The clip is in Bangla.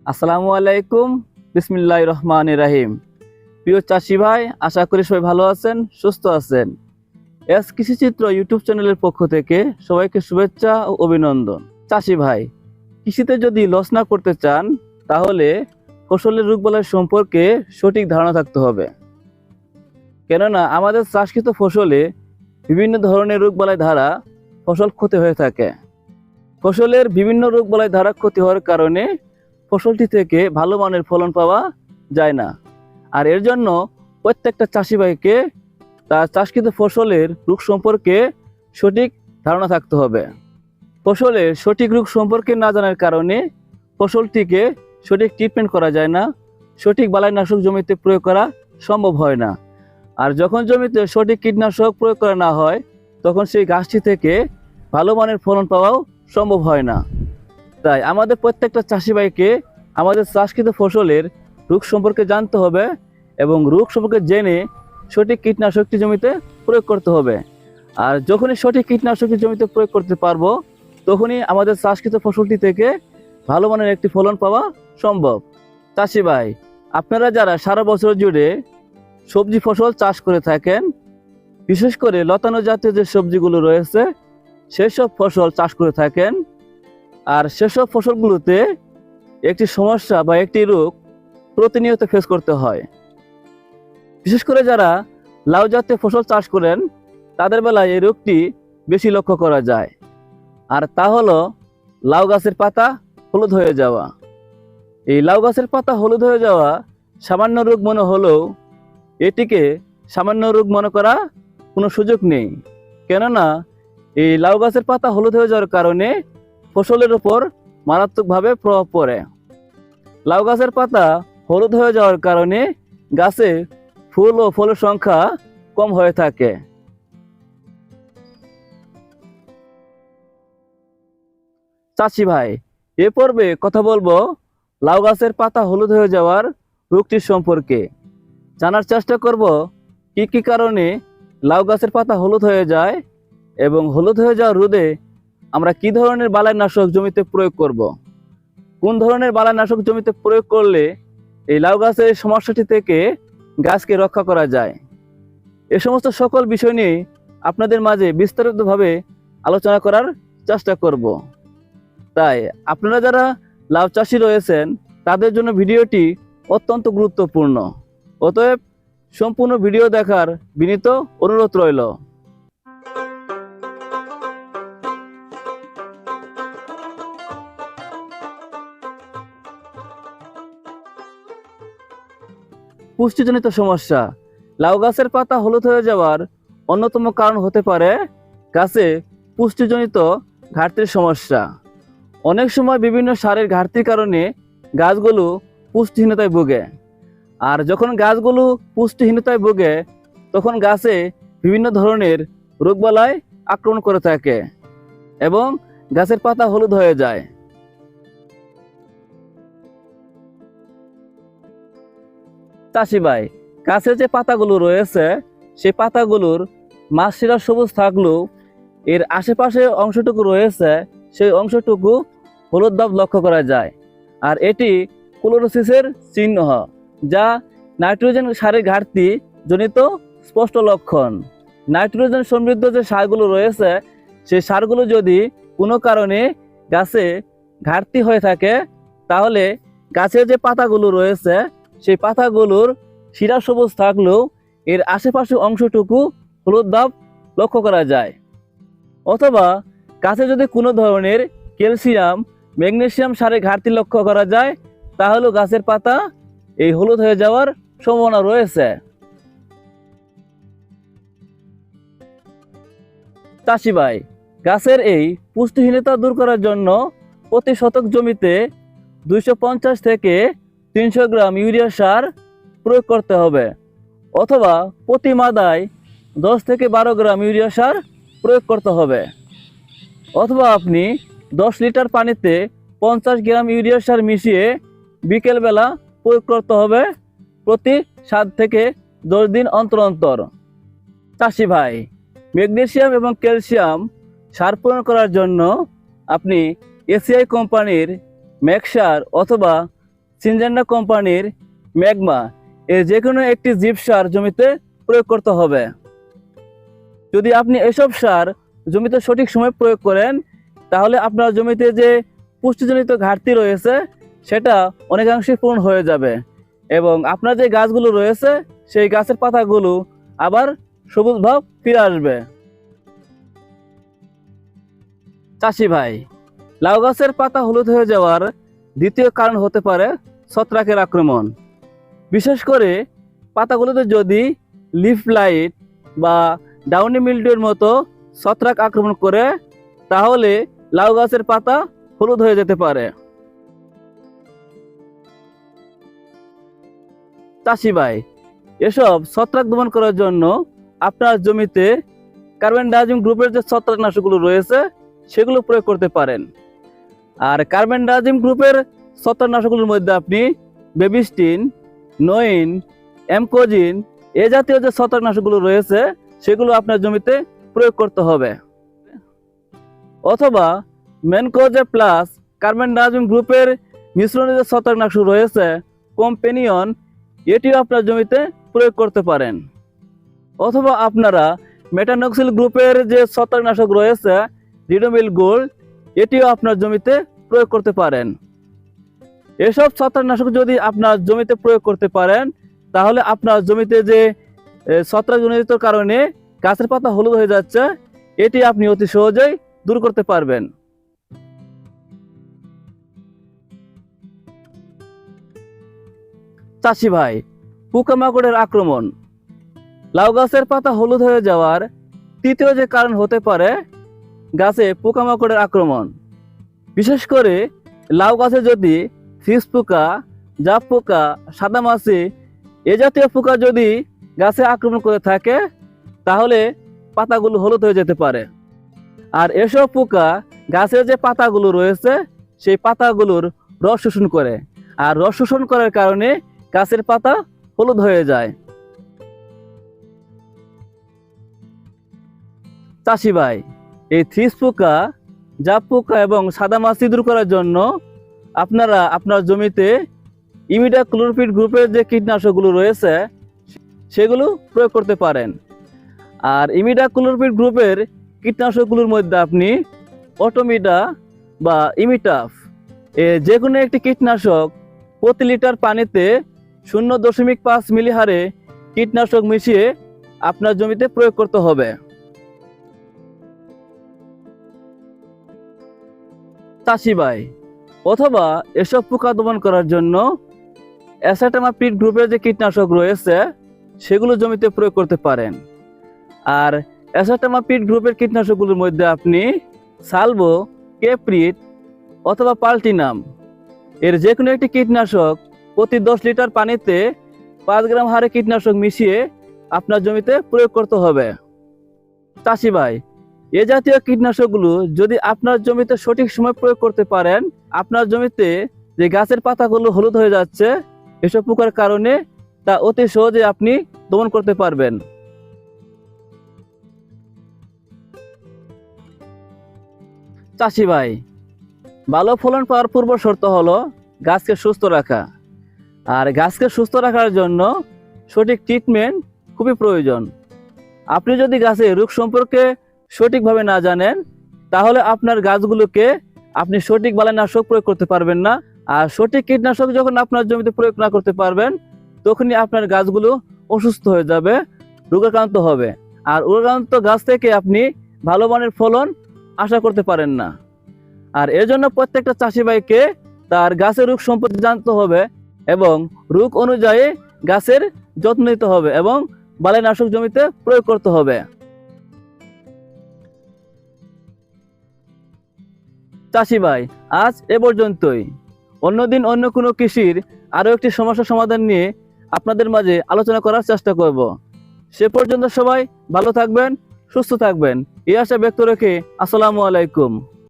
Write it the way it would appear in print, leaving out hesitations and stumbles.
আসসালামু আলাইকুম। বিসমিল্লাহির রহমানির রহিম। প্রিয় চাষি ভাই, আশা করি সবাই ভালো আছেন, সুস্থ আছেন। এস কৃষিচিত্র ইউটিউব চ্যানেলের পক্ষ থেকে সবাইকে শুভেচ্ছা ও অভিনন্দন। চাষি ভাই, কৃষিতে যদি লস না করতে চান তাহলে ফসলের রোগবালাই সম্পর্কে সঠিক ধারণা থাকতে হবে। কেননা আমাদের চাষকৃত ফসলে বিভিন্ন ধরনের রোগবালাই দ্বারা ফসল ক্ষতি হয়ে থাকে। ফসলের বিভিন্ন রোগবালাই দ্বারা ক্ষতি হওয়ার কারণে ফসলটি থেকে ভালো মানের ফলন পাওয়া যায় না। আর এর জন্য প্রত্যেকটা চাষি ভাইকে তার চাষকৃত ফসলের রোগ সম্পর্কে সঠিক ধারণা থাকতে হবে। ফসলের সঠিক রোগ সম্পর্কে না জানার কারণে ফসলটিকে সঠিক ট্রিটমেন্ট করা যায় না, সঠিক বালাইনাশক জমিতে প্রয়োগ করা সম্ভব হয় না। আর যখন জমিতে সঠিক কীটনাশক প্রয়োগ করা না হয় তখন সেই গাছটি থেকে ভালো মানের ফলন পাওয়াও সম্ভব হয় না। তাই আমাদের প্রত্যেকটা চাষি ভাইকে আমাদের চাষকৃত ফসলের রোগ সম্পর্কে জানতে হবে এবং রোগ সম্পর্কে জেনে সঠিক কীটনাশকটি জমিতে প্রয়োগ করতে হবে। আর যখনই সঠিক কীটনাশকটি জমিতে প্রয়োগ করতে পারবো তখনই আমাদের চাষকৃত ফসলটি থেকে ভালো মানের একটি ফলন পাওয়া সম্ভব। চাষি ভাই, আপনারা যারা সারা বছর জুড়ে সবজি ফসল চাষ করে থাকেন, বিশেষ করে লতানো জাতীয় যে সবজিগুলো রয়েছে সেসব ফসল চাষ করে থাকেন, আর সেসব ফসলগুলোতে একটি সমস্যা বা একটি রোগ প্রতিনিয়ত ফেস করতে হয়। বিশেষ করে যারা লাউ জাতীয় ফসল চাষ করেন তাদের বেলায় এই রোগটি বেশি লক্ষ্য করা যায়। আর তা হলো লাউ গাছের পাতা হলুদ হয়ে যাওয়া। এই লাউ গাছের পাতা হলুদ হয়ে যাওয়া সামান্য রোগ মনে হলেও এটিকে সামান্য রোগ মনে করা কোনো সুযোগ নেই। কেননা এই লাউ গাছের পাতা হলুদ হয়ে যাওয়ার কারণে ফসলের উপর মারাত্মকভাবে প্রভাব পড়ে। লাউ গাছের পাতা হলুদ হয়ে যাওয়ার কারণে গাছে ফুল ও ফলের সংখ্যা কম হয়ে থাকে। চাষি ভাই, এ পর্বে কথা বলবো লাউ গাছের পাতা হলুদ হয়ে যাওয়ার রোগটির সম্পর্কে। জানার চেষ্টা করব কি কি কারণে লাউ গাছের পাতা হলুদ হয়ে যায় এবং হলুদ হয়ে যাওয়ার রোধে আমরা কি ধরনের বালাইনাশক জমিতে প্রয়োগ করব। কোন ধরনের বালাইনাশক জমিতে প্রয়োগ করলে এই লাউ গাছের সমস্যাটি থেকে গাছকে রক্ষা করা যায়। এ সমস্ত সকল বিষয় নিয়ে আপনাদের মাঝে বিস্তারিতভাবে আলোচনা করার চেষ্টা করব। তাই আপনারা যারা লাউ চাষি রয়েছেন তাদের জন্য ভিডিওটি অত্যন্ত গুরুত্বপূর্ণ। অতএব সম্পূর্ণ ভিডিও দেখার বিনীত অনুরোধ রইল। পুষ্টিজনিত সমস্যা। লাউ গাছের পাতা হলুদ হয়ে যাওয়ার অন্যতম কারণ হতে পারে গাছে পুষ্টিজনিত ঘাটতির সমস্যা। অনেক সময় বিভিন্ন সারের ঘাটতির কারণে গাছগুলো পুষ্টিহীনতায় ভোগে। আর যখন গাছগুলো পুষ্টিহীনতায় ভোগে তখন গাছে বিভিন্ন ধরনের রোগবালাই আক্রমণ করে থাকে এবং গাছের পাতা হলুদ হয়ে যায়। চাষি ভাই, গাছের যে পাতাগুলো রয়েছে সেই পাতাগুলোর মাঝশিরা সবুজ থাকলেও এর আশেপাশে অংশটুকু রয়েছে সেই অংশটুকু হলুদ ভাব লক্ষ্য করা যায়। আর এটি ক্লোরোসিসের চিহ্ন, যা নাইট্রোজেন সারের ঘাটতি জনিত স্পষ্ট লক্ষণ। নাইট্রোজেন সমৃদ্ধ যে সারগুলো রয়েছে সেই সারগুলো যদি কোনো কারণে গাছে ঘাটতি হয়ে থাকে তাহলে গাছের যে পাতাগুলো রয়েছে সেই পাতাগুলোর শিরা সবুজ থাকলেও এর আশেপাশে অংশটুকু হলুদ ভাব লক্ষ্য করা যায়। অথবা গাছে যদি কোনো ধরনের ক্যালসিয়াম ম্যাগনেসিয়াম সারের ঘাটতি লক্ষ্য করা যায় তাহলেও গাছের পাতা এই হলুদ হয়ে যাওয়ার সম্ভাবনা রয়েছে। চাষি ভাই, গাছের এই পুষ্টিহীনতা দূর করার জন্য প্রতি শতক জমিতে 250 থেকে 300 গ্রাম ইউরিয়া সার প্রয়োগ করতে হবে, অথবা প্রতি মাদায় 10 থেকে 12 গ্রাম ইউরিয়া সার প্রয়োগ করতে হবে, অথবা আপনি 10 লিটার পানিতে 50 গ্রাম ইউরিয়া সার মিশিয়ে বিকেলবেলা প্রয়োগ করতে হবে প্রতি 7 থেকে 10 দিন অন্তর অন্তর। চাষি ভাই, ম্যাগনেসিয়াম এবং ক্যালসিয়াম সার প্রয়োগ করার জন্য আপনি এসিআই কোম্পানির ম্যাক্সার অথবা সিনজেন্টা কোম্পানির ম্যাগমা এর যে কোনো একটি জীব সার জমিতে প্রয়োগ করতে হবে। যদি আপনি এসব সার জমিতে সঠিক সময় প্রয়োগ করেন তাহলে আপনার জমিতে যে পুষ্টিজনিত ঘাটতি রয়েছে সেটা অনেকাংশে পূরণ হয়ে যাবে এবং আপনার যে গাছগুলো রয়েছে সেই গাছের পাতাগুলো আবার সবুজ ভাব ফিরে আসবে। চাষি ভাই, লাউ গাছের পাতা হলুদ হয়ে যাওয়ার দ্বিতীয় কারণ হতে পারে ছত্রাকের আক্রমণ। বিশেষ করে পাতাগুলোতে যদি লিফ লাইট বা ডাউনি মিল্ডিউর মতো ছত্রাক আক্রমণ করে তাহলে লাউ গাছের পাতা হলুদ হয়ে যেতে পারে। চাষি ভাই, এসব ছত্রাক দমন করার জন্য আপনার জমিতে কার্বেন্ডাজিম গ্রুপের যে ছত্রাকনাশকগুলো রয়েছে সেগুলো প্রয়োগ করতে পারেন। আর কার্বেন্ডাজিম গ্রুপের ছত্রাকনাশকগুলোর মধ্যে আপনি বেবিস্টিন, নোইন, অ্যামকোজিন এ জাতীয় যে ছত্রাকনাশকগুলো রয়েছে সেগুলো আপনার জমিতে প্রয়োগ করতে হবে। অথবা ম্যানকোজে প্লাস কার্বেন্ডাজিম গ্রুপের মিশ্রণে যে ছত্রাকনাশক রয়েছে কম্পেনিয়ন, এটিও আপনার জমিতে প্রয়োগ করতে পারেন। অথবা আপনারা মেটানক্সিল গ্রুপের যে ছত্রাকনাশক রয়েছে রিডোমিল গোল্ড, এটিও আপনার জমিতে প্রয়োগ করতে পারেন। এসব ছত্রাকনাশক যদি আপনার জমিতে প্রয়োগ করতে পারেন তাহলে আপনার জমিতে যে ছত্রাকজনিত কারণে গাছের পাতা হলুদ হয়ে যাচ্ছে এটি আপনি অতি সহজেই দূর করতে পারবেন। চাষি ভাই, পোকামাকড়ের আক্রমণ। লাউ গাছের পাতা হলুদ হয়ে যাওয়ার তৃতীয় যে কারণ হতে পারে গাছে পোকামাকড়ের আক্রমণ। বিশেষ করে লাউ গাছে যদি ফিস পোকা, জাপ পোকা, সাদামাছি এ জাতীয় পোকা যদি গাছে আক্রমণ করে থাকে তাহলে পাতাগুলো হলুদ হয়ে যেতে পারে। আর এসব পোকা গাছের যে পাতাগুলো রয়েছে সেই পাতাগুলোর রস শোষণ করে, আর রস শোষণ করার কারণে গাছের পাতা হলুদ হয়ে যায়। চাষি ভাই, এই থ্রিস পোকা, জাপ পোকা এবং সাদামাছি দূর করার জন্য আপনারা আপনার জমিতে ইমিডাক্লোরপিড গ্রুপের যে কীটনাশকগুলো রয়েছে সেগুলো প্রয়োগ করতে পারেন। আর ইমিডাক্লোরপিড গ্রুপের কীটনাশকগুলোর মধ্যে আপনি অটোমিডা বা ইমিটাফ যে কোনো একটি কীটনাশক প্রতি লিটার পানিতে 0.5 মিলি হারে কীটনাশক মিশিয়ে আপনার জমিতে প্রয়োগ করতে হবে। চাষি ভাই, অথবা এসব পোকা দমন করার জন্য অ্যাসাটামাপ্রিড গ্রুপের যে কীটনাশক রয়েছে সেগুলো জমিতে প্রয়োগ করতে পারেন। আর অ্যাসাটামাপ্রিড গ্রুপের কীটনাশকগুলোর মধ্যে আপনি সালভো, কেপ্রিট অথবা পাল্টিনাম এর যে কোনো একটি কীটনাশক প্রতি 10 লিটার পানিতে 5 গ্রাম হারে কীটনাশক মিশিয়ে আপনার জমিতে প্রয়োগ করতে হবে। চাষি ভাই, এ জাতীয় কীটনাশকগুলো যদি আপনার জমিতে সঠিক সময় প্রয়োগ করতে পারেন আপনার জমিতে যে গাছের পাতাগুলো হলুদ হয়ে যাচ্ছে এসব পোকার কারণে তা অতি সহজে আপনি দমন করতে পারবেন। চাষি ভাই, ভালো ফলন পাওয়ার পূর্ব শর্ত হলো গাছকে সুস্থ রাখা। আর গাছকে সুস্থ রাখার জন্য সঠিক ট্রিটমেন্ট খুবই প্রয়োজন। আপনি যদি গাছের রোগ সম্পর্কে সঠিকভাবে না জানেন তাহলে আপনার গাছগুলোকে আপনি সঠিক বালাইনাশক প্রয়োগ করতে পারবেন না। আর সঠিক কীটনাশক যখন আপনার জমিতে প্রয়োগ না করতে পারবেন তখনই আপনার গাছগুলো অসুস্থ হয়ে যাবে, রোগাক্রান্ত হবে। আর রোগাক্রান্ত গাছ থেকে আপনি ভালো মানের ফলন আশা করতে পারেন না। আর এর জন্য প্রত্যেকটা চাষি ভাইকে তার গাছের রোগ সম্পর্কে জানতে হবে এবং রোগ অনুযায়ী গাছের যত্ন নিতে হবে এবং বালাইনাশক জমিতে প্রয়োগ করতে হবে। চাষি ভাই, আজ এ পর্যন্তই। অন্যদিন অন্য কোনো কৃষির আরো একটি সমস্যার সমাধান নিয়ে আপনাদের মাঝে আলোচনা করার চেষ্টা করব। সে পর্যন্ত সবাই ভালো থাকবেন, সুস্থ থাকবেন এই আশা ব্যক্ত রেখে আসসালামু আলাইকুম।